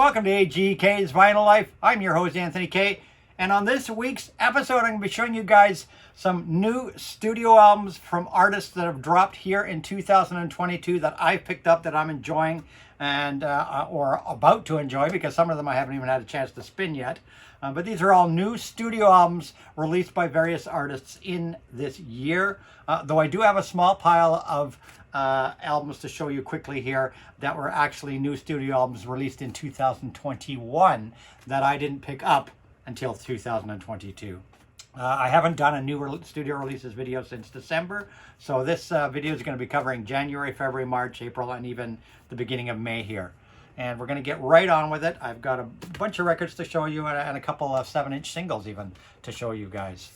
Welcome to AGK's Vinyl Life. I'm your host, Anthony K. And on this week's episode, I'm going to be showing you guys some new studio albums from artists that have dropped here in 2022 that I've picked up that I'm enjoying and or about to enjoy, because some of them I haven't even had a chance to spin yet. But these are all new studio albums released by various artists in this year. Though I do have a small pile of albums to show you quickly here that were actually new studio albums released in 2021 that I didn't pick up until 2022. I haven't done a new studio releases video since December, so this video is going to be covering January, February, March, April, and even the beginning of May here. And we're going to get right on with it. I've got a bunch of records to show you and a couple of 7-inch singles even to show you guys.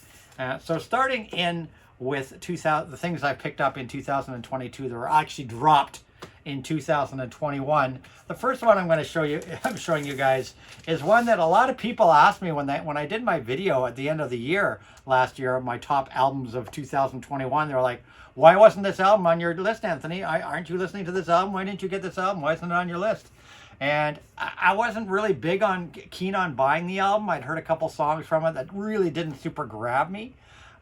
So starting in with the things I picked up in 2022 that were actually dropped in 2021. The first one I'm going to show you, I'm showing you guys, is one that a lot of people asked me when I did my video at the end of the year last year, my top albums of 2021. They were like, "Why wasn't this album on your list, Anthony? Aren't you listening to this album? Why didn't you get this album? Why isn't it on your list?" And I wasn't really keen on buying the album. I'd heard a couple songs from it that really didn't super grab me.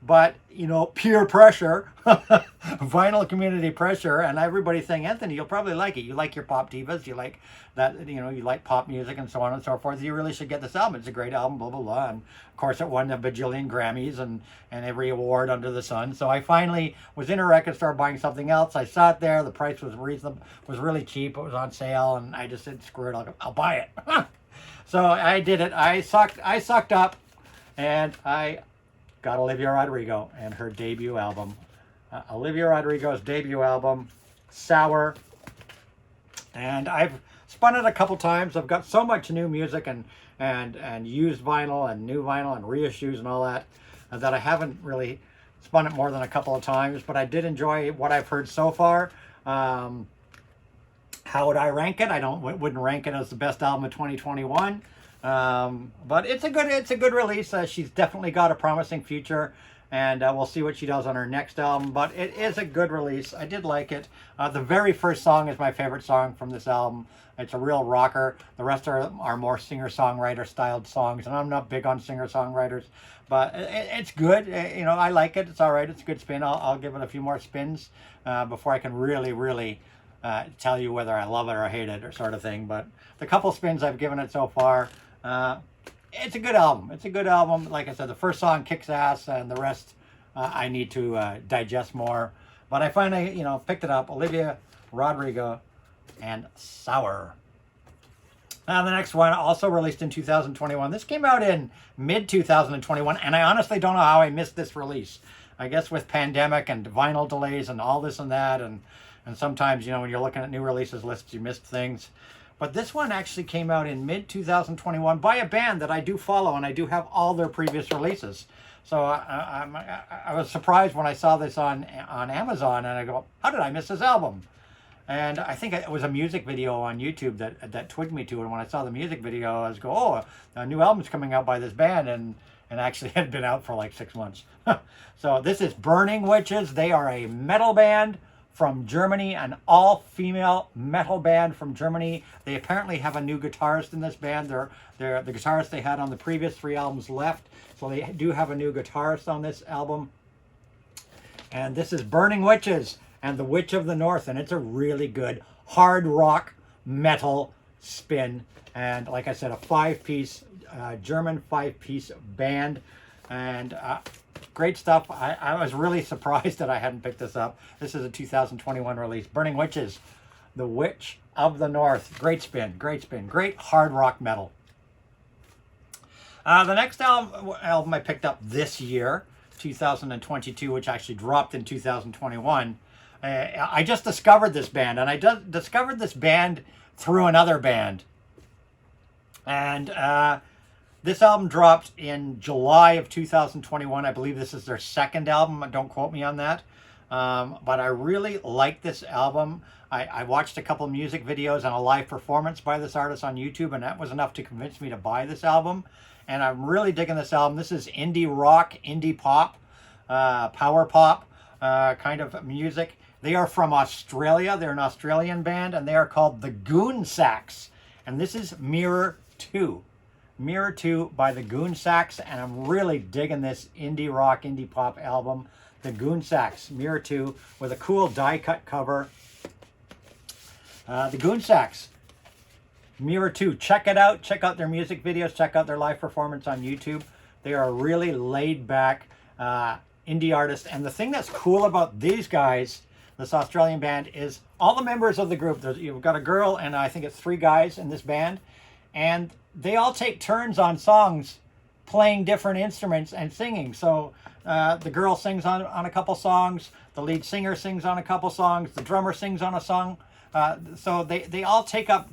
But, you know, peer pressure, vinyl community pressure, and everybody saying, "Anthony, you'll probably like it. You like your pop divas. You like that, you know, you like pop music and so on and so forth. You really should get this album. It's a great album, blah, blah, blah." And of course, it won a bajillion Grammys and every award under the sun. So I finally was in a record store buying something else. I saw it there. The price was reasonable, was really cheap. It was on sale. And I just said, screw it, I'll buy it. So I did it. I sucked up, and I got Olivia Rodrigo and her debut album. Olivia Rodrigo's debut album, Sour. And I've spun it a couple times. I've got so much new music and used vinyl and new vinyl and reissues and all that that I haven't really spun it more than a couple of times. But I did enjoy what I've heard so far. How would I rank it? I wouldn't rank it as the best album of 2021. But it's a good release. She's definitely got a promising future, and we'll see what she does on her next album. But it is a good release. I did like it. The very first song is my favorite song from this album. It's a real rocker. The rest are more singer-songwriter styled songs, and I'm not big on singer-songwriters, but it's good. You know, I like it. It's all right. It's a good spin. I'll give it a few more spins before I can really tell you whether I love it or hate it or sort of thing. But the couple spins I've given it so far, it's a good album. It's a good album. Like I said, the first song kicks ass, and the rest I need to digest more. But I finally, you know, picked it up. Olivia Rodrigo and Sour. The next one, also released in 2021. This came out in mid-2021, and I honestly don't know how I missed this release. I guess with pandemic and vinyl delays and all this and that, and sometimes, you know, when you're looking at new releases lists, you missed things. But this one actually came out in mid-2021 by a band that I do follow, and I do have all their previous releases. So I was surprised when I saw this on Amazon, and I go, how did I miss this album? And I think it was a music video on YouTube that twigged me to it. And when I saw the music video, I was go, "Oh, a new album's coming out by this band," and actually had been out for like 6 months. So this is Burning Witches. They are a metal band from Germany, an all-female metal band from Germany. They apparently have a new guitarist in this band. The guitarist they had on the previous 3 albums left, so they do have a new guitarist on this album. And this is Burning Witches and the Witch of the North, and it's a really good hard rock metal spin. And like I said, a 5-piece German 5-piece band, and great stuff. I was really surprised that I hadn't picked this up. This is a 2021 release. Burning Witches, the Witch of the North. Great spin, great hard rock metal. The next album I picked up this year, 2022, which actually dropped in 2021. I just discovered this band, and I discovered this band through another band. And this album dropped in July of 2021. I believe this is their second album. Don't quote me on that. But I really like this album. I watched a couple of music videos and a live performance by this artist on YouTube, and that was enough to convince me to buy this album. And I'm really digging this album. This is indie rock, indie pop, power pop kind of music. They are from Australia. They're an Australian band, and they are called the Goon Sacks. and this is Mirror 2. Mirror 2 by the Goon Sacks, and I'm really digging this indie rock, indie pop album. The Goon Sacks, Mirror 2, with a cool die-cut cover. The Goon Sacks, Mirror 2. Check it out. Check out their music videos. Check out their live performance on YouTube. They are really laid-back indie artists. And the thing that's cool about these guys, this Australian band, is all the members of the group. You've got a girl and I think it's 3 guys in this band. And they all take turns on songs playing different instruments and singing. So the girl sings on a couple songs. The lead singer sings on a couple songs. The drummer sings on a song. So they all take up,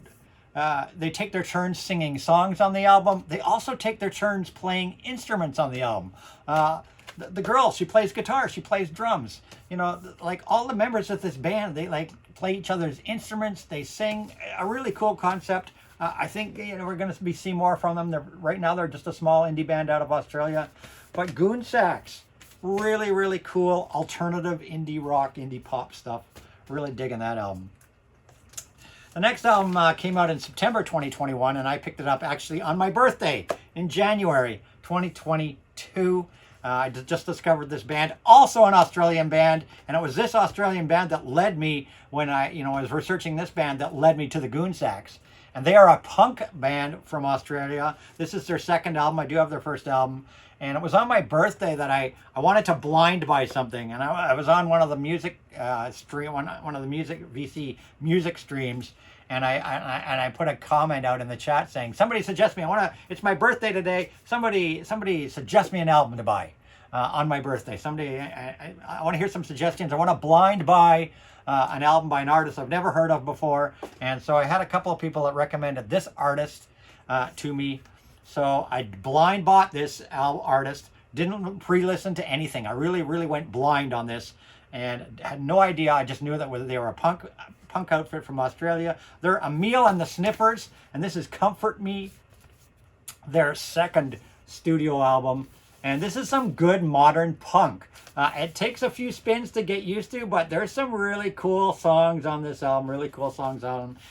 they take their turns singing songs on the album. They also take their turns playing instruments on the album. The girl, she plays guitar, she plays drums. You know, like all the members of this band, they like play each other's instruments, they sing. A really cool concept. I think, you know, we're going to be seeing more from them. Right now, they're just a small indie band out of Australia. But Goon Sacks, really, really cool alternative indie rock, indie pop stuff. Really digging that album. The next album came out in September 2021, and I picked it up actually on my birthday in January 2022. I just discovered this band, also an Australian band, and it was this Australian band that led me when I was researching this band that led me to the Goon Sacks. And they are a punk band from Australia. This is their second album. I do have their first album. And it was on my birthday that I wanted to blind buy something. And I was on one of the music one of the VC music streams. And I put a comment out in the chat saying, somebody suggest me, it's my birthday today. Somebody suggest me an album to buy on my birthday. I want to hear some suggestions. I want to blind buy an album by an artist I've never heard of before. And so I had a couple of people that recommended this artist to me. So I blind bought this artist, didn't pre-listen to anything. I really, really went blind on this and had no idea. I just knew that they were a punk outfit from Australia. They're Emil and the Sniffers, and this is Comfort Me, their second studio album. And this is some good modern punk. It takes a few spins to get used to, but there's some really cool songs on this album,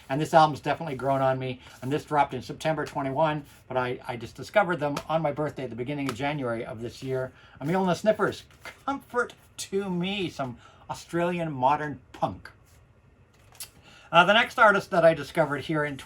and this album's definitely grown on me. And this dropped in September 21, but I just discovered them on my birthday at the beginning of January of this year. Emil and the Sniffers, Comfort to Me, some Australian modern punk. The next artist that I discovered here in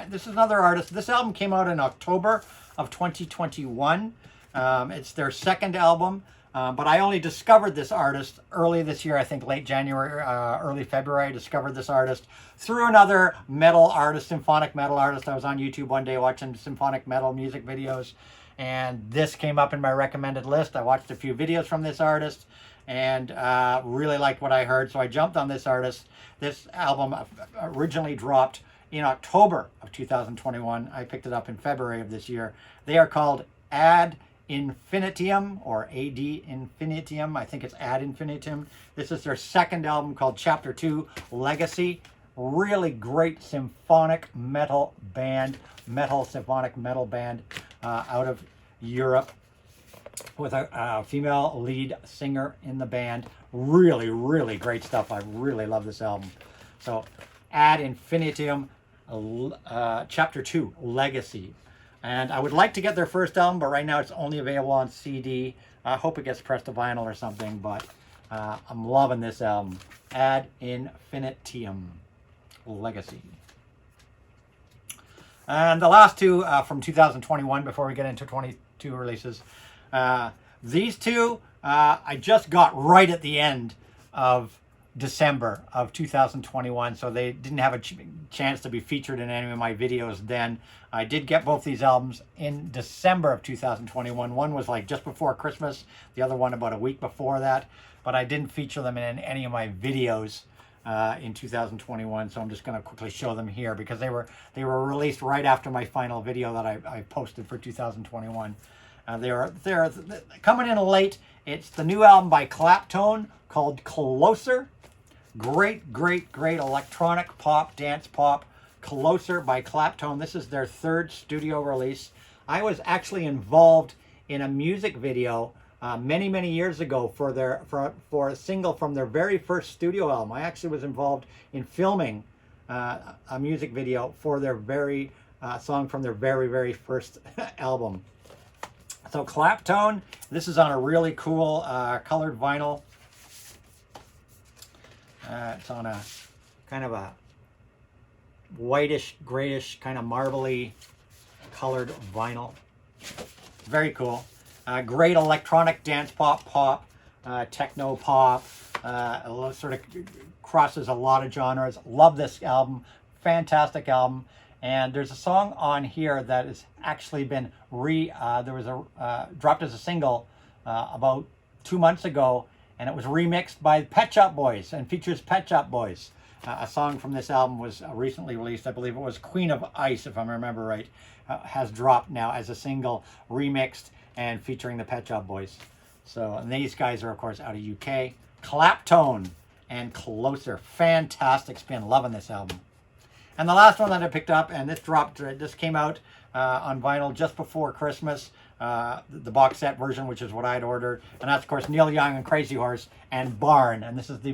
this is another artist. This album came out in October of 2021. It's their second album, but I only discovered this artist early this year, I think late January, early February. I discovered this artist through another metal artist, symphonic metal artist. I was on YouTube one day watching symphonic metal music videos, and this came up in my recommended list. I watched a few videos from this artist and really liked what I heard, so I jumped on this artist. This album originally dropped in October of 2021. I picked it up in February of this year. They are called Ad Infinium, or AD Infinium. I think it's Ad Infinitum. This is their second album called Chapter 2 Legacy. Really great symphonic metal band, symphonic metal band out of Europe with a female lead singer in the band. Really, really great stuff. I really love this album. So Ad Infinitum, Chapter 2 Legacy. And I would like to get their first album, but right now it's only available on CD. I hope it gets pressed to vinyl or something, but I'm loving this album. Ad Infinitum Legacy. And the last two from 2021 before we get into 22 releases. These two I just got right at the end of December of 2021, so they didn't have a chance to be featured in any of my videos then. I did get both these albums in December of 2021. One was like just before Christmas, the other one about a week before that, but I didn't feature them in any of my videos in 2021, so I'm just going to quickly show them here because they were released right after my final video that I posted for 2021. They're coming in late. It's the new album by Claptone called Closer. Great electronic pop, dance pop. Closer by Claptone. This is their third studio release. I was actually involved in a music video many years ago for a single from their very first studio album. I actually was involved in filming a music video for their very song from their very, very first album. So Claptone, this is on a really cool colored vinyl. It's on a kind of a whitish, grayish, kind of marbly colored vinyl. Very cool. Great electronic dance pop, techno pop. Sort of crosses a lot of genres. Love this album. Fantastic album. And there's a song on here that has actually been dropped as a single about 2 months ago, and it was remixed by Pet Shop Boys and features Pet Shop Boys. A song from this album was recently released. I believe it was Queen of Ice, if I remember right. Has dropped now as a single, remixed and featuring the Pet Shop Boys. So, and these guys are of course out of UK. Claptone and Closer. Fantastic spin. Loving this album. And the last one that I picked up, and this came out on vinyl just before Christmas, the box set version, which is what I'd ordered. And that's, of course, Neil Young and Crazy Horse and Barn. And this is the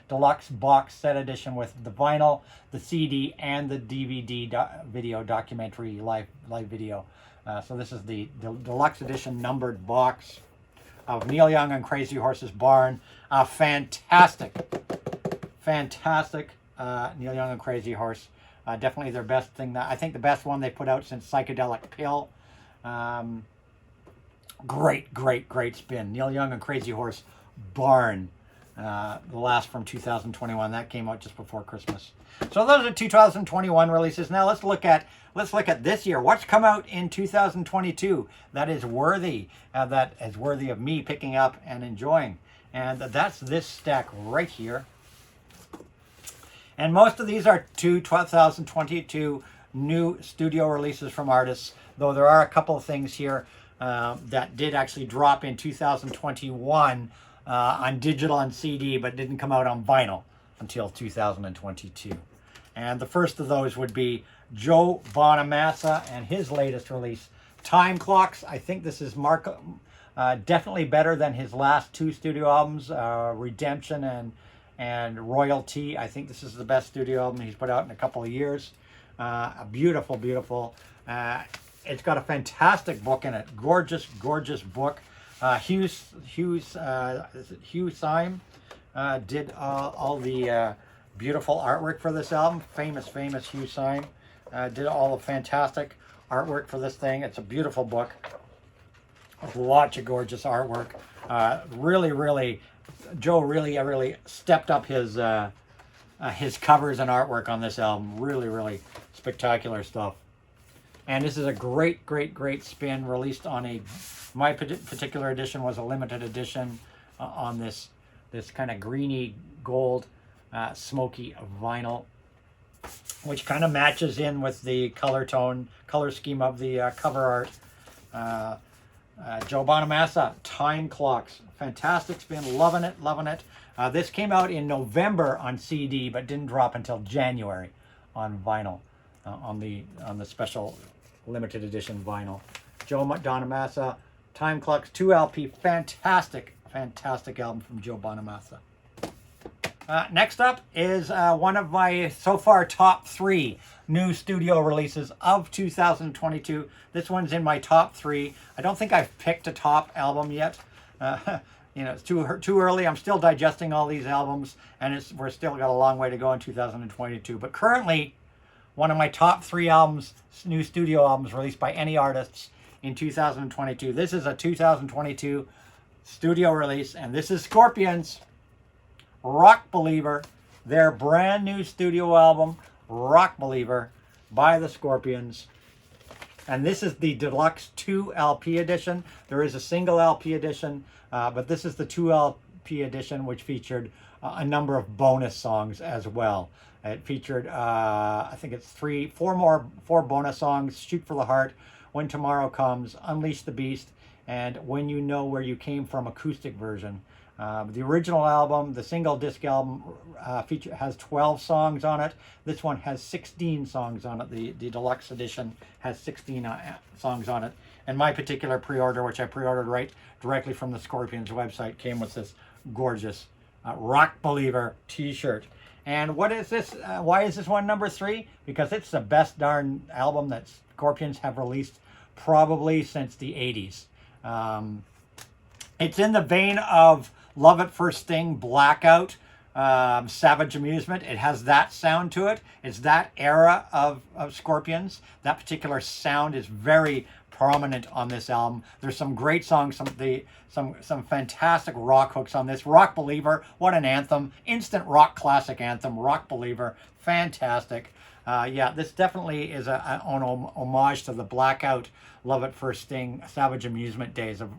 deluxe box set edition with the vinyl, the CD, and the DVD video documentary live video. So this is the deluxe edition numbered box of Neil Young and Crazy Horse's Barn. Fantastic Neil Young and Crazy Horse. Definitely their best thing. I think the best one they put out since Psychedelic Pill. Great spin. Neil Young and Crazy Horse Barn. The last from 2021. That came out just before Christmas. So those are 2021 releases. Now let's look at this year. What's come out in 2022 that is worthy of me picking up and enjoying. And that's this stack right here. And most of these are 2022 new studio releases from artists, though there are a couple of things here that did actually drop in 2021 on digital and CD, but didn't come out on vinyl until 2022. And the first of those would be Joe Bonamassa and his latest release, Time Clocks. I think this is definitely better than his last two studio albums, Redemption and Royalty. I think this is the best studio album he's put out in a couple of years. A beautiful. It's got a fantastic book in it. Gorgeous book. Hugh Syme did all the beautiful artwork for this album. Famous Hugh Syme did all the fantastic artwork for this thing. It's a beautiful book. Lots of gorgeous artwork. Joe really stepped up his covers and artwork on this album. Really spectacular stuff. And this is a great spin, released on my particular edition was a limited edition on this kind of greeny gold smoky vinyl, which kind of matches in with the color scheme of the cover art. Joe Bonamassa, Time Clocks. Fantastic spin. Loving it. This came out in November on CD, but didn't drop until January on vinyl, on the special limited edition vinyl. Joe Bonamassa, Time Clocks, 2 LP. Fantastic album from Joe Bonamassa. Next up is one of my so far top 3 new studio releases of 2022. This one's in my top 3. I don't think I've picked a top album yet. It's too early. I'm still digesting all these albums, and we're still got a long way to go in 2022. But currently, one of my top 3 albums, new studio albums released by any artists in 2022. This is a 2022 studio release, and this is Scorpions' Rock Believer, their brand new studio album, Rock Believer, by the Scorpions. And this is the deluxe 2 LP edition. There is a single LP edition, but this is the 2 LP edition, which featured a number of bonus songs as well. It featured, I think it's 4 bonus songs: Shoot for the Heart, When Tomorrow Comes, Unleash the Beast, and When You Know Where You Came From acoustic version. The original album, the single disc album, has 12 songs on it. This one has 16 songs on it. The deluxe edition has 16 songs on it. And my particular pre-order, which I pre-ordered right directly from the Scorpions website, came with this gorgeous Rock Believer t-shirt. And what is this? Why is this one number 3? Because it's the best darn album that Scorpions have released probably since the 80s. It's in the vein of Love at First Sting, Blackout, Savage Amusement. It has that sound to it. It's that era of Scorpions. That particular sound is very prominent on this album. There's some great songs, some fantastic rock hooks on this. Rock Believer, what an anthem. Instant rock classic anthem, Rock Believer, fantastic. Yeah, this definitely is an homage to the Blackout, Love at First Sting, Savage Amusement days of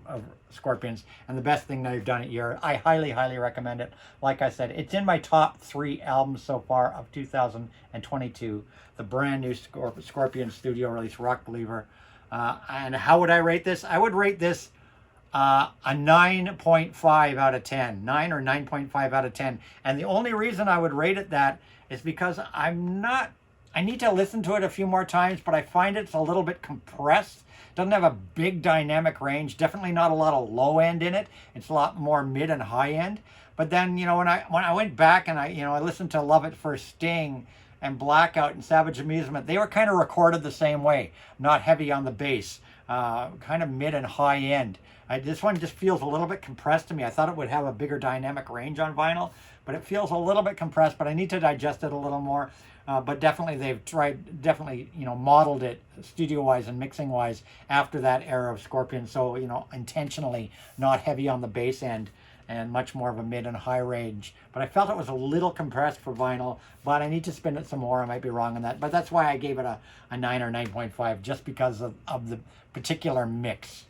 Scorpions, and the best thing they've done at year. I highly, highly recommend it. Like I said, it's in my top 3 albums so far of 2022. The brand new Scorpions studio release, Rock Believer. And how would I rate this? I would rate this a 9.5 out of 10. 9 or 9.5 out of 10. And the only reason I would rate it that is because I need to listen to it a few more times, but I find it's a little bit compressed. Doesn't have a big dynamic range. Definitely not a lot of low end in it. It's a lot more mid and high end. But then, you know, when I went back and I listened to Love at First Sting and Blackout and Savage Amusement, they were kind of recorded the same way. Not heavy on the bass. Kind of mid and high end. This one just feels a little bit compressed to me. I thought it would have a bigger dynamic range on vinyl, but it feels a little bit compressed, but I need to digest it a little more. But definitely they've modeled it studio-wise and mixing-wise after that era of Scorpion. So, intentionally not heavy on the bass end and much more of a mid and high range. But I felt it was a little compressed for vinyl, but I need to spin it some more. I might be wrong on that. But that's why I gave it a 9 or 9.5, just because of the particular mix.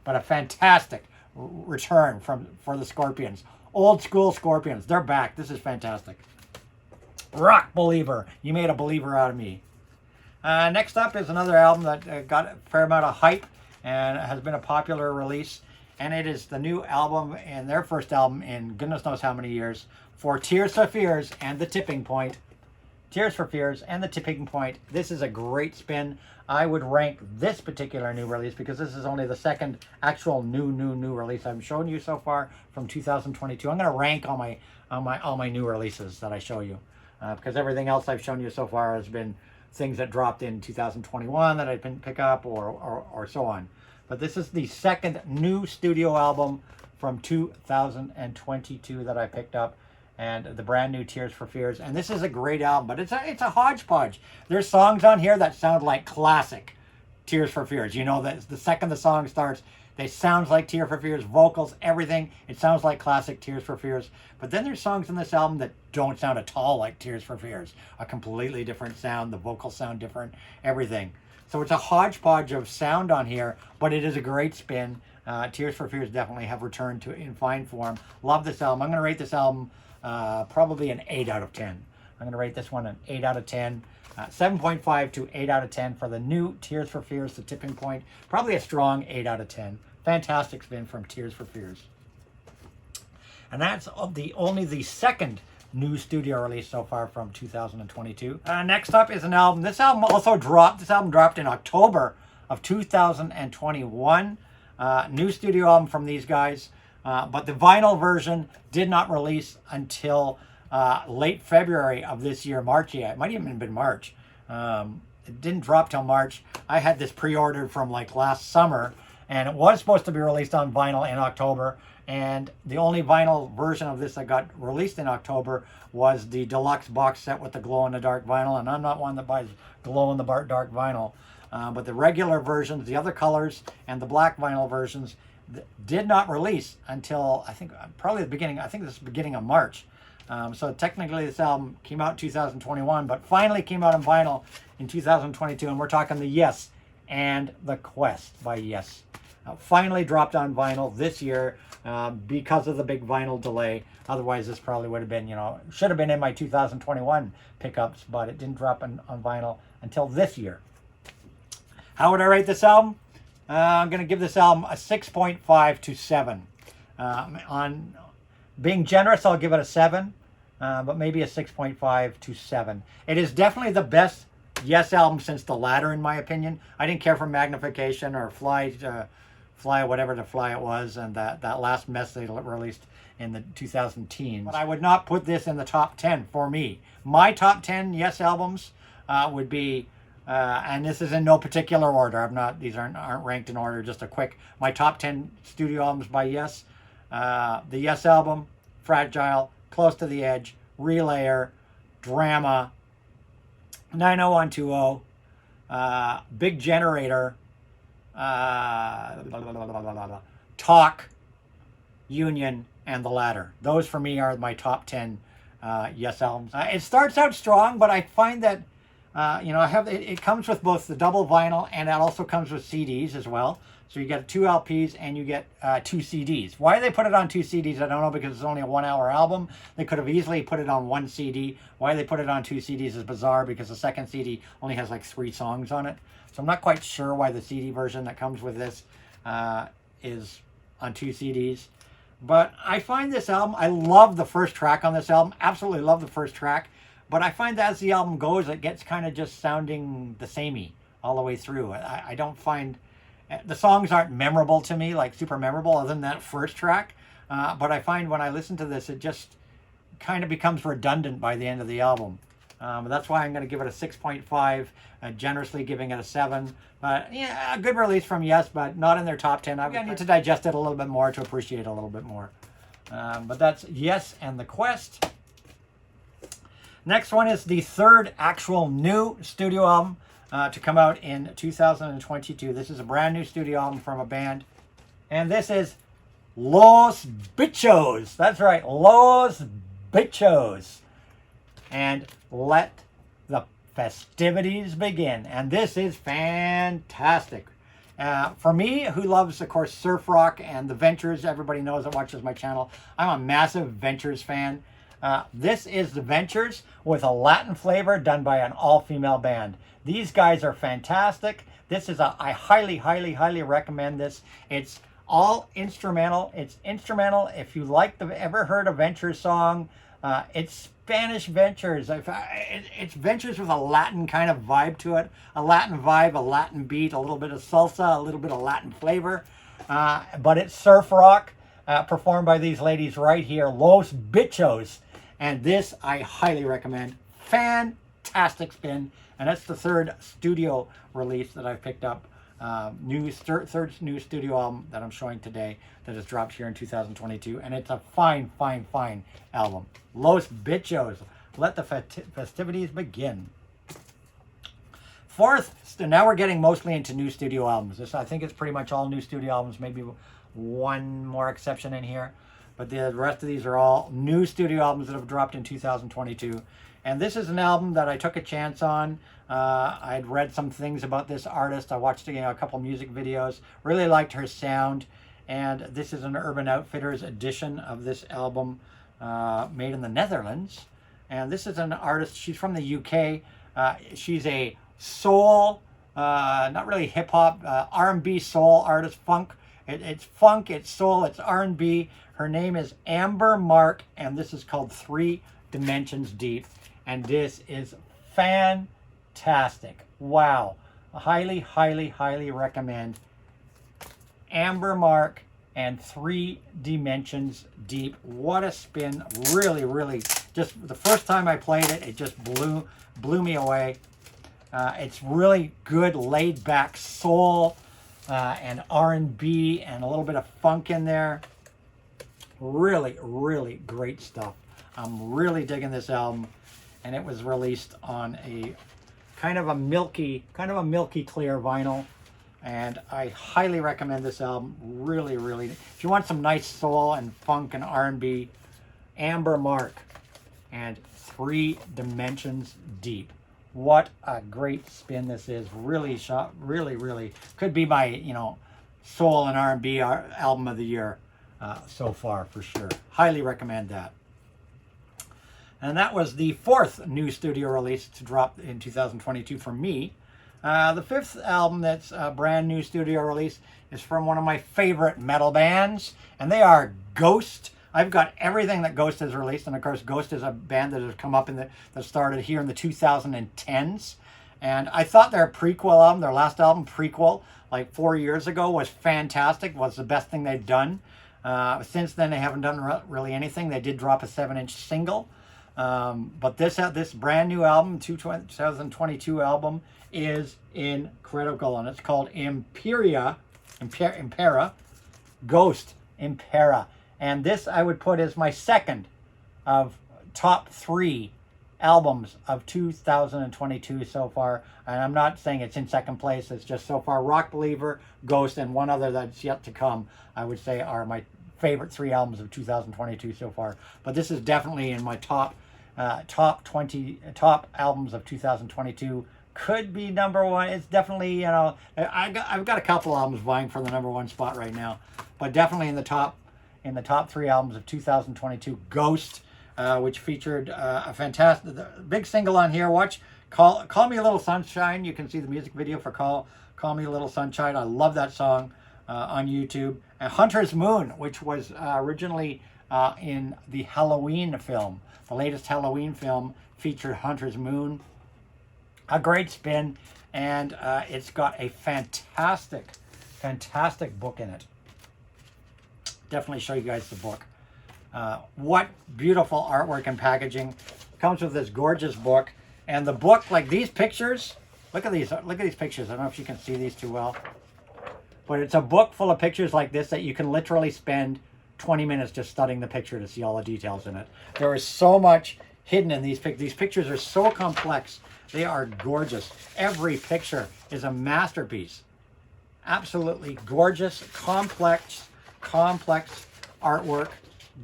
But a fantastic return for the Scorpions. Old school Scorpions. They're back. This is fantastic. Rock Believer. You made a believer out of me. Next up is another album that got a fair amount of hype and has been a popular release. And it is the new album and their first album in goodness knows how many years for Tears for Fears and The Tipping Point. Tears for Fears and The Tipping Point. This is a great spin. I would rank this particular new release, because this is only the second actual new release I've shown you so far from 2022. I'm going to rank all my new releases that I show you, because everything else I've shown you so far has been things that dropped in 2021 that I didn't pick up or so on. But this is the second new studio album from 2022 that I picked up, and the brand new Tears for Fears. And this is a great album, but it's a hodgepodge. There's songs on here that sound like classic Tears for Fears. You know that the second the song starts, they sound like Tears for Fears, vocals, everything. It sounds like classic Tears for Fears. But then there's songs in this album that don't sound at all like Tears for Fears. A completely different sound. The vocals sound different. Everything. So it's a hodgepodge of sound on here, but it is a great spin. Tears for Fears definitely have returned to in fine form. Love this album. I'm going to rate this album probably an 8 out of 10. I'm going to rate this one an 8 out of 10. 7.5 to 8 out of 10 for the new Tears for Fears, The Tipping Point. Probably a strong 8 out of 10. Fantastic spin from Tears for Fears. And that's only the second new studio release so far from 2022. Next up is an album. This album also dropped. This album dropped in October of 2021. New studio album from these guys. But the vinyl version did not release until late February of this year, March. Yeah, it might even have been March. It didn't drop till March. I had this pre-ordered from like last summer, and it was supposed to be released on vinyl in October. And the only vinyl version of this that got released in October was the deluxe box set with the glow-in-the-dark vinyl. And I'm not one that buys glow-in-the-dark vinyl. But the regular versions, the other colors, and the black vinyl versions did not release until, I think, probably the beginning. I think this is the beginning of March. So technically this album came out in 2021, but finally came out on vinyl in 2022. And we're talking the Yes and the Quest by Yes. Finally dropped on vinyl this year because of the big vinyl delay. Otherwise, this probably would have been, should have been in my 2021 pickups, but it didn't drop on vinyl until this year. How would I rate this album? I'm going to give this album a 6.5 to 7. On being generous, I'll give it a 7, but maybe a 6.5 to 7. It is definitely the best Yes album since The Ladder, in my opinion. I didn't care for Magnification or Fly, whatever the Fly it was, and that last mess they released in the 2010s. But I would not put this in the top 10 for me. My top 10 Yes albums would be, and this is in no particular order. I'm not; these aren't ranked in order. Just a quick, my top 10 studio albums by Yes. The Yes album, Fragile, Close to the Edge, Relayer, Drama, 90120, Big Generator, Talk, Union, and The Ladder. Those for me are my top 10 Yes albums. It starts out strong, but I find that it comes with both the double vinyl, and it also comes with CDs as well. So you get 2 LPs and you get 2 CDs. Why they put it on 2 CDs, I don't know, because it's only a 1-hour album. They could have easily put it on 1 CD. Why they put it on 2 CDs is bizarre, because the second CD only has like 3 songs on it. So I'm not quite sure why the CD version that comes with this is on 2 CDs. But I find this album, I love the first track on this album. Absolutely love the first track. But I find that as the album goes, it gets kind of just sounding the samey all the way through. I don't find... The songs aren't memorable to me, like super memorable, other than that first track. But I find when I listen to this, it just kind of becomes redundant by the end of the album. That's why I'm going to give it a 6.5, generously giving it a 7. But yeah, a good release from Yes, but not in their top 10. I need to digest it a little bit more to appreciate it a little bit more. But that's Yes and The Quest. Next one is the third actual new studio album to come out in 2022. This is a brand new studio album from a band. And this is Los Bichos. That's right, Los Bichos. And Let the Festivities Begin. And this is fantastic. For me, who loves, of course, surf rock and the Ventures, everybody knows that watches my channel. I'm a massive Ventures fan. This is the Ventures with a Latin flavor done by an all-female band. These guys are fantastic. This is I highly, highly, highly recommend this. It's all instrumental. It's instrumental. If you ever heard a Ventures song, it's Spanish Ventures. It's Ventures with a Latin kind of vibe to it. A Latin vibe, a Latin beat, a little bit of salsa, a little bit of Latin flavor. But it's surf rock performed by these ladies right here, Los Bichos. And this I highly recommend. Fantastic spin. And that's the third studio release that I've picked up. Third new studio album that I'm showing today that has dropped here in 2022. And it's a fine, fine, fine album. Los Bichos. Let the festivities begin. Fourth, now we're getting mostly into new studio albums. I think it's pretty much all new studio albums, maybe one more exception in here. But the rest of these are all new studio albums that have dropped in 2022. And this is an album that I took a chance on. I'd read some things about this artist. I watched a couple music videos. Really liked her sound. And this is an Urban Outfitters edition of this album made in the Netherlands. And this is an artist. She's from the UK. She's a soul, not really hip-hop, R&B soul artist, funk. It's funk, it's soul, it's R&B. Her name is Amber Mark, and this is called 3 Dimensions Deep. And this is fantastic. Wow. Highly, highly, highly recommend Amber Mark and 3 Dimensions Deep. What a spin. Really, really. Just the first time I played it, it just blew me away. It's really good, laid-back soul and R&B and a little bit of funk in there. Really, really great stuff. I'm really digging this album, and it was released on a kind of a milky clear vinyl, and I highly recommend this album. Really, really. If you want some nice soul and funk and R&B, Amber Mark and 3 Dimensions Deep. What a great spin this is. Really really could be my soul and R&B album of the year so far, for sure. Highly recommend that. And that was the 4th new studio release to drop in 2022 for me. The 5th album that's a brand new studio release is from one of my favorite metal bands, and they are Ghost. I've got everything that Ghost has released, and of course Ghost is a band that has come up that started here in the 2010s. And I thought their prequel album, their last album, Prequel, like 4 years ago, was fantastic, was the best thing they've done. Since then, they haven't done really anything. They did drop a 7-inch single. But this brand new album, 2022 album, is incredible. And it's called Impera, Ghost Impera. And this I would put as my second of top 3 albums of 2022 so far. And I'm not saying it's in second place. It's just so far Rock Believer, Ghost, and one other that's yet to come, I would say are my favorite 3 albums of 2022 so far. But this is definitely in my top albums of 2022. Could be number 1. It's definitely, you know, I've got a couple albums vying for the number 1 spot right now, but definitely in the top 3 albums of 2022. Ghost, which featured a fantastic big single on here. Call Me a Little Sunshine. You can see the music video for Call Me a Little Sunshine. I love that song on YouTube. And Hunter's Moon, which was originally in the Halloween film. The latest Halloween film featured Hunter's Moon. A great spin, and it's got a fantastic book in it. Definitely show you guys the book. What beautiful artwork and packaging. Comes with this gorgeous book, and the book, like these pictures, look at these pictures. I don't know if you can see these too well, but it's a book full of pictures like this that you can literally spend 20 minutes just studying the picture to see all the details in it. There is so much hidden in these pictures. These pictures are so complex. They are gorgeous. Every picture is a masterpiece. Absolutely gorgeous, complex artwork.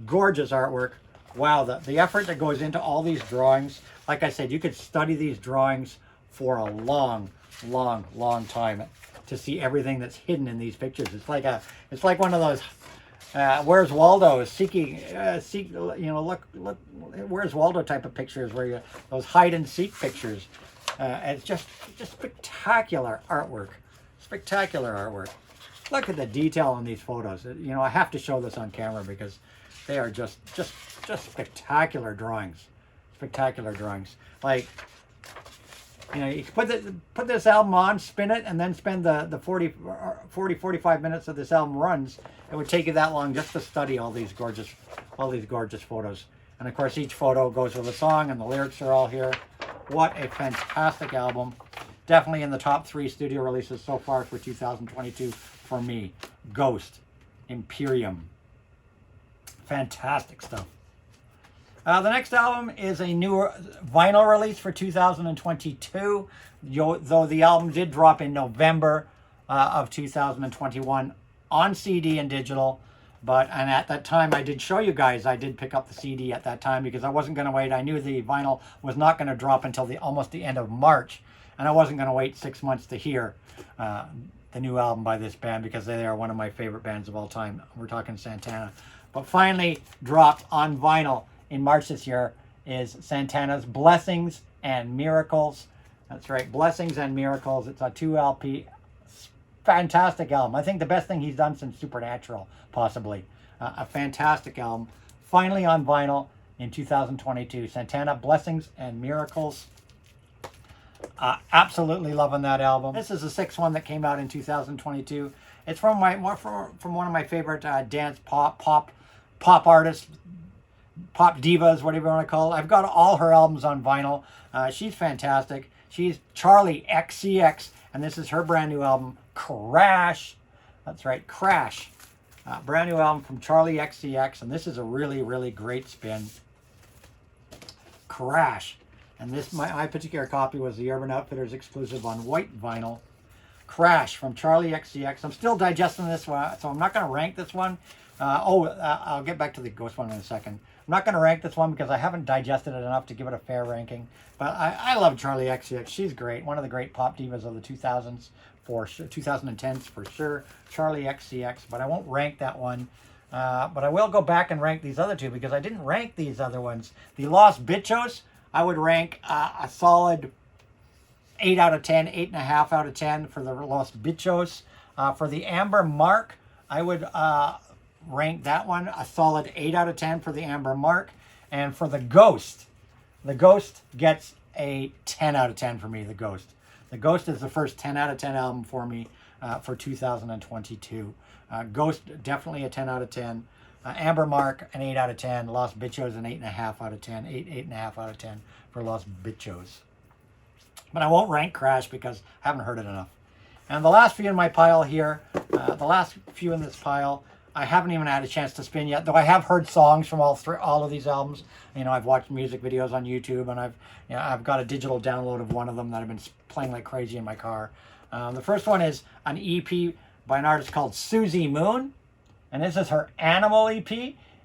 Gorgeous artwork. Wow, the effort that goes into all these drawings. Like I said, you could study these drawings for a long time to see everything that's hidden in these pictures. It's like one of those Where's Waldo seeking, look, Where's Waldo type of pictures where those hide and seek pictures. It's just spectacular artwork. Spectacular artwork. Look at the detail on these photos. You know, I have to show this on camera because they are just spectacular drawings. Spectacular drawings. Like, you know, you put this album on, spin it, and then spend the 45 minutes that this album runs. It would take you that long just to study all these gorgeous photos. And of course, each photo goes with a song, and the lyrics are all here. What a fantastic album! Definitely in the top 3 studio releases so far for 2022 for me. Ghost, Imperium, fantastic stuff. The next album is a new vinyl release for 2022, though the album did drop in November of 2021 on CD and digital. And at that time, I did show you guys, I did pick up the CD at that time because I wasn't going to wait. I knew the vinyl was not going to drop until almost the end of March, and I wasn't going to wait 6 months to hear the new album by this band because they are one of my favorite bands of all time. We're talking Santana. But finally dropped on vinyl in March this year is Santana's Blessings and Miracles. That's right, Blessings and Miracles. It's a 2 LP. Fantastic album. I think the best thing he's done since Supernatural, possibly. A fantastic album. Finally on vinyl in 2022. Santana, Blessings and Miracles. Absolutely loving that album. This is the 6th one that came out in 2022. It's from one of my favorite dance pop artists, pop divas, whatever you want to call it. I've got all her albums on vinyl. She's fantastic. She's Charlie XCX, and this is her brand new album, Crash. That's right, Crash. Brand new album from Charlie XCX, and this is a really great spin. Crash. And this, my particular copy was the Urban Outfitters exclusive on white vinyl. Crash from Charlie XCX. I'm still digesting this one, so I'm not going to rank this one. I'll get back to the Ghost one in a second. I'm not going to rank this one because I haven't digested it enough to give it a fair ranking. But I love Charlie XCX. She's great. One of the great pop divas of the 2000s, for sure, 2010s for sure. Charlie XCX. But I won't rank that one. But I will go back and rank these other two because I didn't rank these other ones. The Los Bichos, I would rank a solid 8 out of 10, 8.5 out of 10 for the Los Bichos. For the Amber Mark, I would rank that one a solid 8 out of 10 for the Amber Mark. And for the Ghost gets a 10 out of 10 for me, the Ghost. The Ghost is the first 10 out of 10 album for me. for 2022. Ghost, definitely a 10 out of 10. Amber Mark, an 8 out of 10. Los Bichos, an 8.5 out of 10. 8.5 out of 10 for Los Bichos. But I won't rank Crash because I haven't heard it enough. And the last few in my pile here, the last few in this pile, I haven't even had a chance to spin yet, though I have heard songs from all of these albums. You know, I've watched music videos on YouTube, and I've got a digital download of one of them that I've been playing like crazy in my car. The first one is an EP by an artist called Suzy Moon, and this is her Animal EP,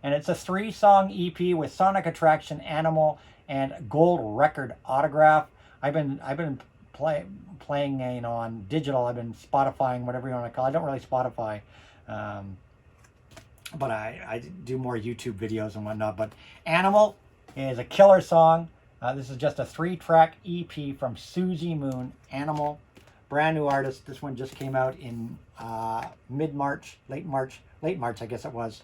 and it's a 3-song EP with Sonic Attraction, Animal, and Gold Record Autograph. I've been playing, you know, on digital. I've been Spotifying, whatever you want to call it. I don't really Spotify. But I do more YouTube videos and whatnot. But Animal is a killer song. This is just a 3-track EP from Suzy Moon. Animal, brand new artist. This one just came out in mid-March, late March, I guess it was.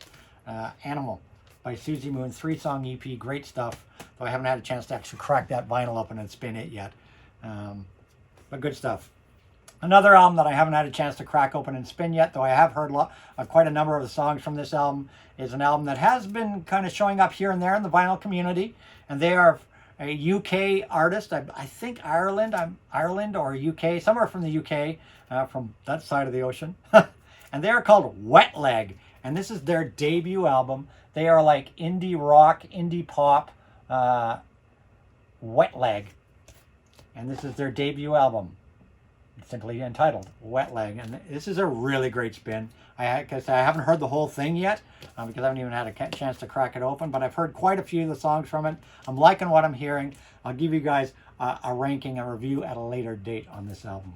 Animal by Suzy Moon, 3-song EP, great stuff. Though I haven't had a chance to actually crack that vinyl open and spin it yet. But good stuff. Another album that I haven't had a chance to crack open and spin yet, though I have heard quite a number of the songs from this album, is an album that has been kind of showing up here and there in the vinyl community. And they are a UK artist, I think Ireland or UK, somewhere from the UK, from that side of the ocean. And they are called Wetleg. And this is their debut album. They are like indie rock, indie pop, Wetleg. And this is their debut album, simply entitled Wetleg. And this is a really great spin. Because I haven't heard the whole thing yet, because I haven't even had a chance to crack it open, but I've heard quite a few of the songs from it. I'm liking what I'm hearing. I'll give you guys a ranking and review at a later date on this album.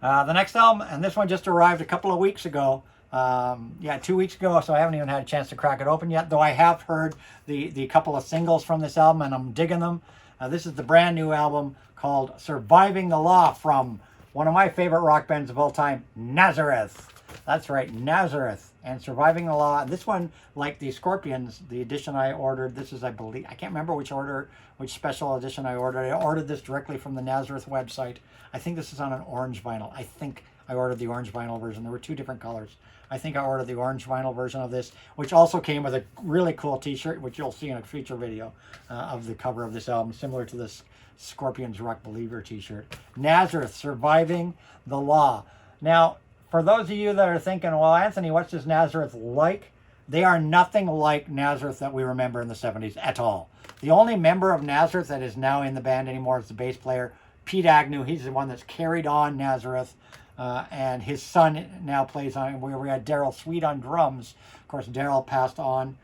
The next album, and this one just arrived a couple of weeks ago. 2 weeks ago, so I haven't even had a chance to crack it open yet, though I have heard the couple of singles from this album, and I'm digging them. This is the brand new album called Surviving the Law from one of my favorite rock bands of all time, Nazareth. That's right, Nazareth and Surviving the Law. This one, like the Scorpions, the edition I ordered, this is, I believe, I can't remember which special edition I ordered. I ordered this directly from the Nazareth website. I think this is on an orange vinyl. I think I ordered the orange vinyl version. There were 2 different colors. I think I ordered the orange vinyl version of this, which also came with a really cool t-shirt, which you'll see in a future video of the cover of this album, similar to this Scorpions Rock Believer t-shirt. Nazareth, Surviving the Law. Now, for those of you that are thinking, well, Anthony, what's this Nazareth like? They are nothing like Nazareth that we remember in the 70s at all. The only member of Nazareth that is now in the band anymore is the bass player, Pete Agnew. He's the one that's carried on Nazareth. And his son now plays on, where we had Daryl Sweet on drums. Of course, Daryl passed on.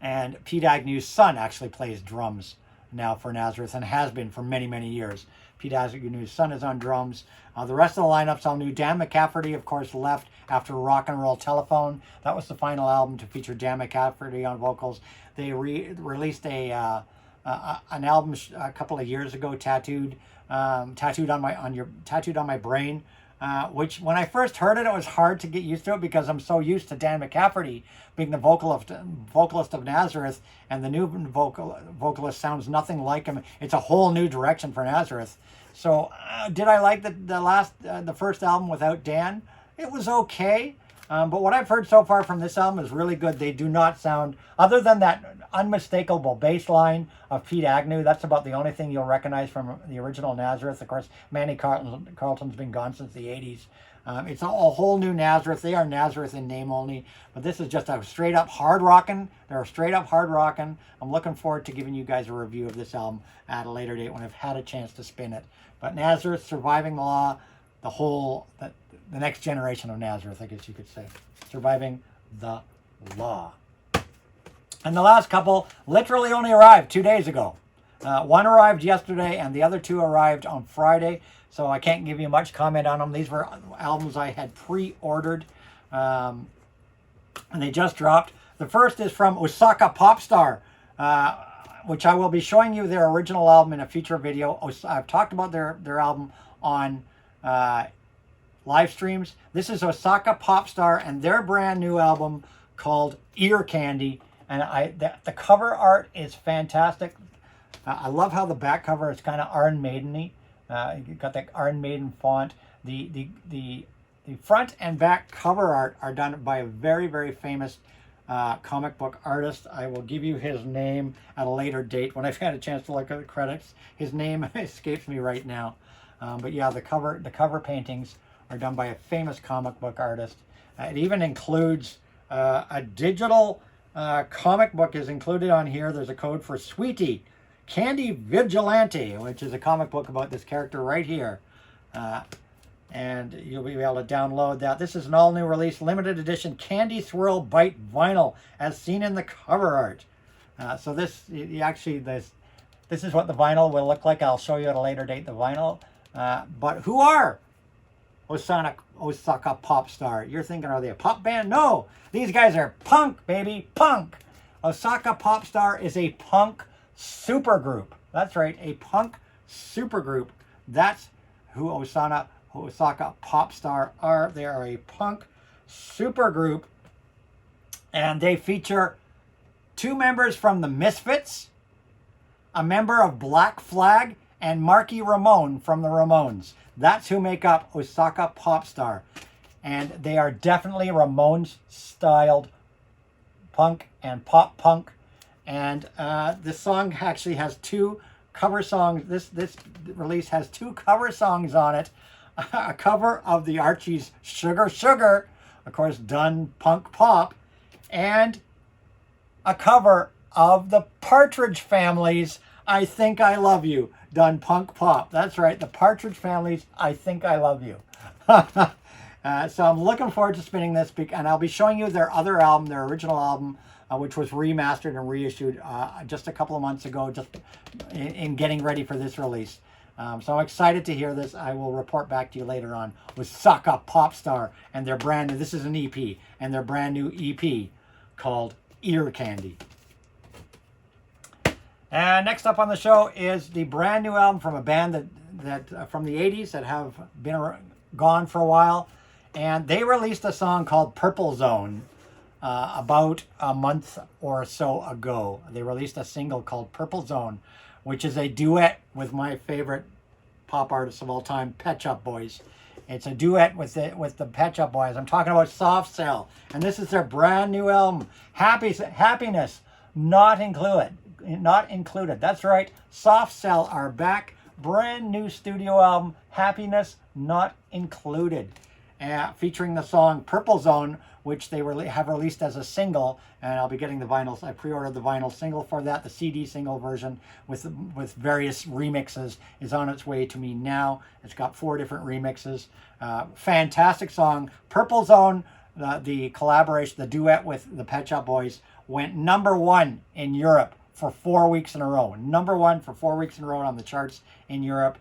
And Pete Agnew's son actually plays drums now for Nazareth and has been for many, many years. Pete Agnew's son is on drums. The rest of the lineup's all new. Dan McCafferty, of course, left after Rock and Roll Telephone. That was the final album to feature Dan McCafferty on vocals. They released an album a couple of years ago, Tattooed on My Brain, which when I first heard it, it was hard to get used to it because I'm so used to Dan McCafferty being the vocalist of Nazareth, and the new vocalist sounds nothing like him. It's a whole new direction for Nazareth. So did I like the first album without Dan? It was okay. But what I've heard so far from this album is really good. They do not sound, other than that unmistakable bass line of Pete Agnew, that's about the only thing you'll recognize from the original Nazareth. Of course, Manny Carlton's been gone since the 80s. It's a whole new Nazareth. They are Nazareth in name only, but this is just a straight up hard rockin'. They're straight up hard rockin'. I'm looking forward to giving you guys a review of this album at a later date when I've had a chance to spin it. But Nazareth, Surviving the Law, the next generation of Nazareth, I guess you could say. Surviving the Law. And the last couple literally only arrived 2 days ago. One arrived yesterday and the other 2 arrived on Friday. So I can't give you much comment on them. These were albums I had pre-ordered. And they just dropped. The first is from Osaka Popstar, which I will be showing you their original album in a future video. I've talked about their album on live streams. This is Osaka Popstar and their brand new album called Ear Candy. And the cover art is fantastic. I love how the back cover is kind of Iron Maiden-y. You got the Iron Maiden font. The front and back cover art are done by a very, very famous comic book artist. I will give you his name at a later date when I've had a chance to look at the credits. His name escapes me right now. But yeah, the cover paintings are done by a famous comic book artist. It even includes a digital comic book is included on here. There's a code for Sweetie Candy Vigilante, which is a comic book about this character right here. And you'll be able to download that. This is an all-new release, limited edition Candy Swirl Bite vinyl, as seen in the cover art. So this is what the vinyl will look like. I'll show you at a later date the vinyl. But who are Osaka Pop Star? You're thinking, are they a pop band? No, these guys are punk, baby, punk. Osaka Pop Star is a punk supergroup. That's right, a punk supergroup. That's who Osaka Pop Star are. They are a punk supergroup, and they feature 2 members from the Misfits, a member of Black Flag, and Marky Ramone from the Ramones. That's who make up Osaka Pop Star. And they are definitely Ramones-styled punk and pop punk. And this song actually has 2 cover songs. This release has 2 cover songs on it. A cover of the Archies' Sugar Sugar, of course, done punk pop, and a cover of the Partridge Family's I Think I Love You, done punk pop. That's right, the Partridge Family's I Think I Love You. So I'm looking forward to spinning this, and I'll be showing you their other album, their original album, which was remastered and reissued just a couple of months ago, just in getting ready for this release. So I'm excited to hear this. I will report back to you later on with Osaka Pop Star and their brand new, this is an EP, and their brand new EP called Ear Candy. And next up on the show is the brand new album from a band that from the 80s that have been gone for a while. And they released a song called Purple Zone about a month or so ago. They released a single called Purple Zone, which is a duet with my favorite pop artist of all time, Pet Shop Boys. It's a duet with the Pet Shop Boys. I'm talking about Soft Cell, and this is their brand new album, Happiness Not Included. That's right, Soft Cell are back. Brand new studio album, Happiness Not Included, featuring the song Purple Zone, which they have released as a single, and I'll be getting the vinyls. I pre-ordered the vinyl single for that. The CD single version with various remixes is on its way to me now. It's got 4 different remixes. Fantastic song. Purple Zone, the collaboration, the duet with the Pet Shop Boys, went #1 in Europe for 4 weeks in a row. #1 for 4 weeks in a row on the charts in Europe.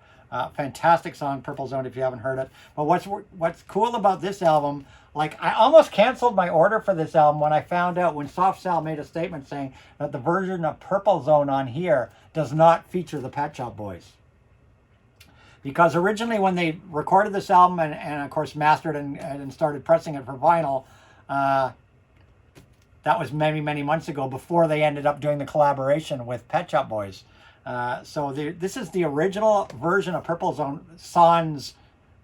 Fantastic song, Purple Zone, if you haven't heard it. But what's cool about this album, like, I almost canceled my order for this album when I found out, when Soft Cell made a statement saying that the version of Purple Zone on here does not feature the Pet Shop Boys. Because originally when they recorded this album and of course mastered and started pressing it for vinyl, that was many, many months ago, before they ended up doing the collaboration with Pet Shop Boys. So this is the original version of Purple Zone, sans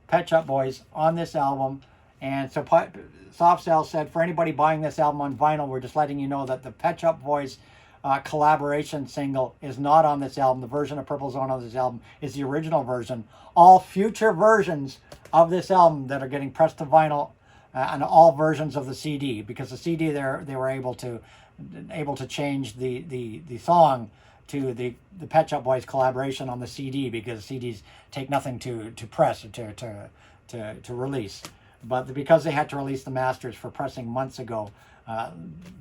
Pet Shop Boys, on this album. And so Soft Cell said, for anybody buying this album on vinyl, we're just letting you know that the Pet Shop Boys collaboration single is not on this album. The version of Purple Zone on this album is the original version. All future versions of this album that are getting pressed to vinyl, and all versions of the CD, because the CD they were able to change the song to the Pet Shop Boys collaboration on the CD, because CDs take nothing to press or to release. But because they had to release the masters for pressing months ago,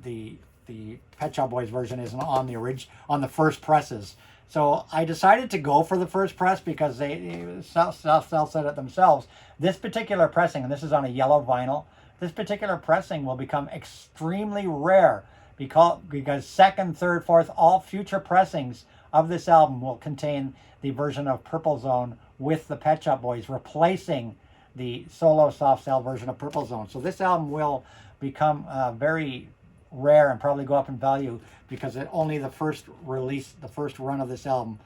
the Pet Shop Boys version isn't on the first presses. So I decided to go for the first press because Soft Cell said it themselves. This particular pressing, and this is on a yellow vinyl, this particular pressing will become extremely rare because second, third, fourth, all future pressings of this album will contain the version of Purple Zone with the Pet Shop Boys, replacing the solo Soft Cell version of Purple Zone. So this album will become very rare and probably go up in value, because only the first run of this album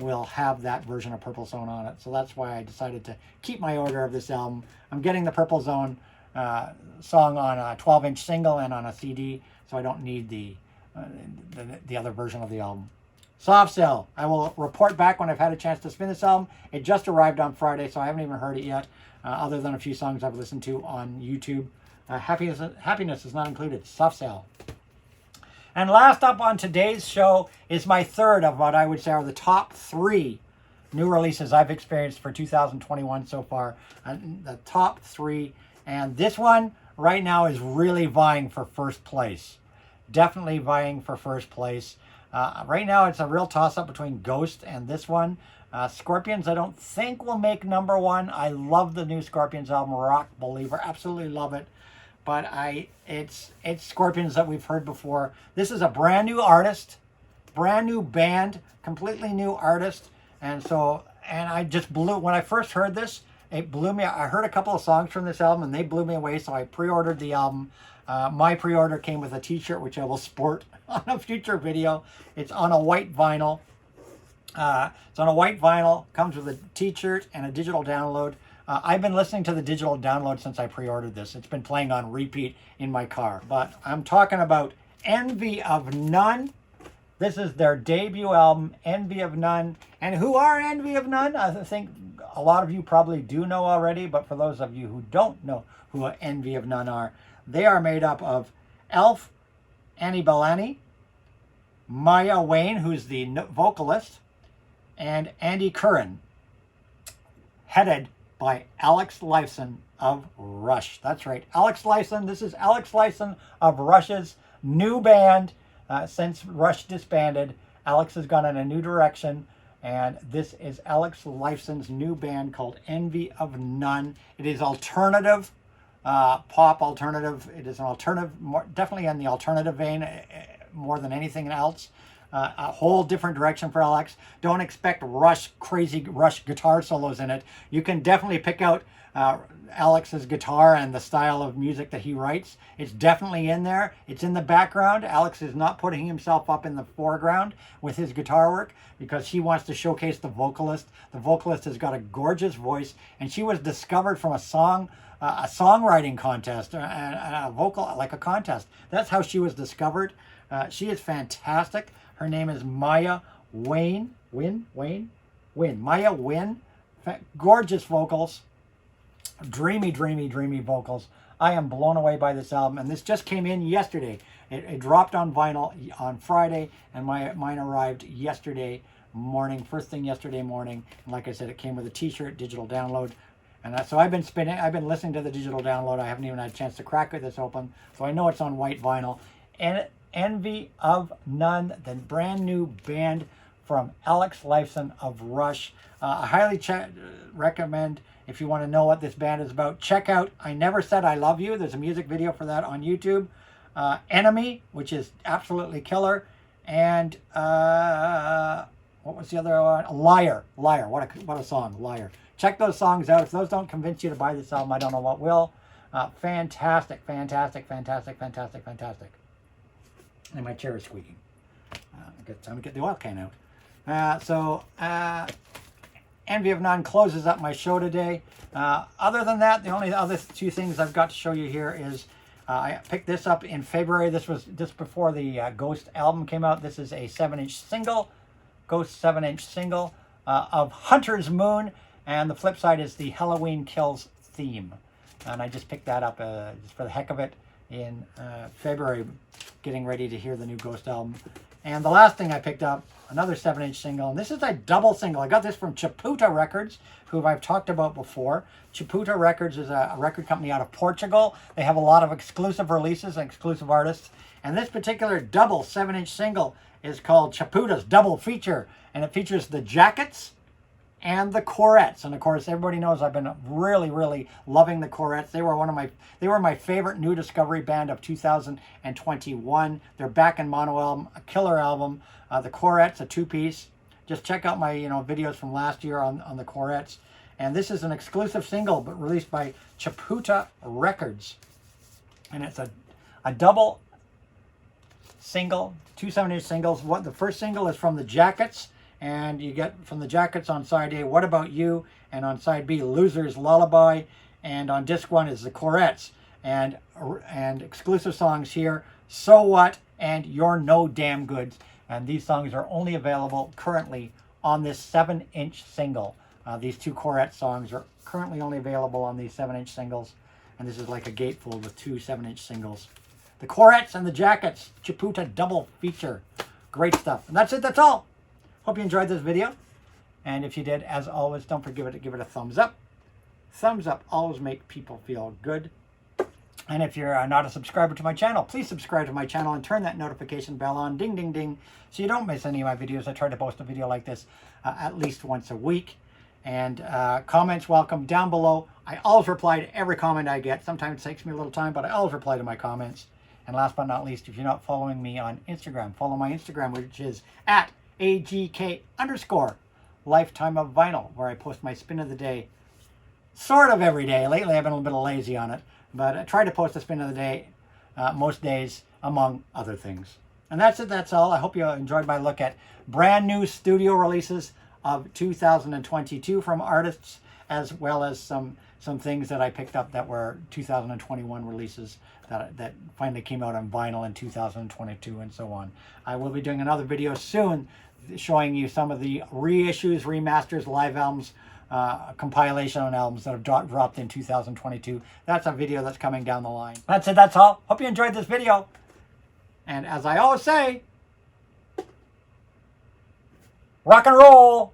will have that version of Purple Zone on it. So that's why I decided to keep my order of this album. I'm getting the Purple Zone song on a 12-inch single and on a CD, so I don't need the other version of the album. Soft Cell. I will report back when I've had a chance to spin this album. It just arrived on Friday, so I haven't even heard it yet, other than a few songs I've listened to on YouTube. Happiness is not included. Soft Cell. And last up on today's show is my third of what I would say are the top 3 new releases I've experienced for 2021 so far. The top 3. And this one right now is really vying for first place. Definitely vying for first place. Right now it's a real toss-up between Ghost and this one. Scorpions I don't think will make number 1. I love the new Scorpions album, Rock Believer. Absolutely love it. But it's Scorpions that we've heard before. This is a brand new artist, brand new band, completely new artist. And I just blew, when I first heard this, it blew me. I heard a couple of songs from this album and they blew me away. So I pre-ordered the album. My pre-order came with a t-shirt, which I will sport on a future video. It's on a white vinyl. It's on a white vinyl, comes with a t-shirt and a digital download. I've been listening to the digital download since I pre-ordered this. It's been playing on repeat in my car. But I'm talking about Envy of None. This is their debut album, Envy of None. And who are Envy of None? I think a lot of you probably do know already, but for those of you who don't know who Envy of None are, they are made up of Elf, Annie Bellani, Maya Wayne, who's the vocalist, and Andy Curran, headed by Alex Lifeson of Rush. That's right, Alex Lifeson. This is Alex Lifeson of Rush's new band. Since Rush disbanded, Alex has gone in a new direction, and this is Alex Lifeson's new band called Envy of None. It is alternative, pop alternative. It is an alternative, definitely in the alternative vein, more than anything else. A whole different direction for Alex. Don't expect crazy Rush guitar solos in it. You can definitely pick out Alex's guitar and the style of music that he writes. It's definitely in there. It's in the background. Alex is not putting himself up in the foreground with his guitar work because he wants to showcase the vocalist. The vocalist has got a gorgeous voice, and she was discovered from a songwriting contest, a vocal, like a contest. That's how she was discovered. She is fantastic. Her name is Maya Wayne. Maya Wynn. Gorgeous vocals. Dreamy vocals. I am blown away by this album, and this just came in yesterday. It dropped on vinyl on Friday, and mine arrived yesterday morning, first thing yesterday morning. And like I said, it came with a t-shirt, digital download. And so I've been listening to the digital download. I haven't even had a chance to crack this open, so I know it's on white vinyl. And Envy of None, the brand new band from Alex Lifeson of Rush. I highly recommend, if you want to know what this band is about, check out I Never Said I Love You. There's a music video for that on YouTube. Enemy, which is absolutely killer. And what was the other one? Liar. What a song, Liar. Check those songs out. If those don't convince you to buy this album, I don't know what will. Fantastic. And my chair is squeaking. Time to get the oil can out. Envy of None closes up my show today. Other than that, the only other 2 things I've got to show you here is I picked this up in February. This was just before the Ghost album came out. This is a 7-inch single, Ghost 7-inch single of Hunter's Moon. And the flip side is the Halloween Kills theme. And I just picked that up just for the heck of it in February, getting ready to hear the new Ghost album. And the last thing I picked up, another 7-inch single, and this is a double single. I got this from Chaputa Records, who I've talked about before. Chaputa Records is a record company out of Portugal. They have a lot of exclusive releases and exclusive artists. And this particular double 7-inch single is called Chaputa's Double Feature, and it features the Jackets and the Corettes. And of course, everybody knows I've been really loving the Corettes. They were my favorite new discovery band of 2021. They're back in mono album, a killer album. The Corettes, a 2-piece. Just check out my videos from last year on the Corettes. And this is an exclusive single, but released by Chaputa Records. And it's a double single, 2 7-inch singles. The first single is from the Jackets, And you get from the jackets on side A, What About You? And on side B, Loser's Lullaby. And on disc 1 is the Corettes. And exclusive songs here, So What and You're No Damn Goods. And these songs are only available currently on this 7-inch single. These two Corette songs are currently only available on these 7-inch singles. And this is like a gatefold with two 7-inch singles. The Corettes and the Jackets, Chiputa double feature. Great stuff. And that's it, that's all. Hope you enjoyed this video. And if you did, as always, don't forget to give it a thumbs up. Thumbs up always make people feel good. And if you're not a subscriber to my channel, please subscribe to my channel and turn that notification bell on, ding, ding, ding, so you don't miss any of my videos. I try to post a video like this at least once a week. And comments welcome down below. I always reply to every comment I get. Sometimes it takes me a little time, but I always reply to my comments. And last but not least, if you're not following me on Instagram, follow my Instagram, which is at AGK_Lifetime of Vinyl, where I post my spin of the day sort of every day. Lately, I've been a little bit lazy on it, but I try to post a spin of the day most days, among other things. And that's it, that's all. I hope you enjoyed my look at brand new studio releases of 2022 from artists, as well as some things that I picked up that were 2021 releases that finally came out on vinyl in 2022 and so on. I will be doing another video soon showing you some of the reissues, remasters, live albums, compilation albums that have dropped in 2022. That's a video that's coming down the line. That's it, that's all. Hope you enjoyed this video. And as I always say, rock and roll!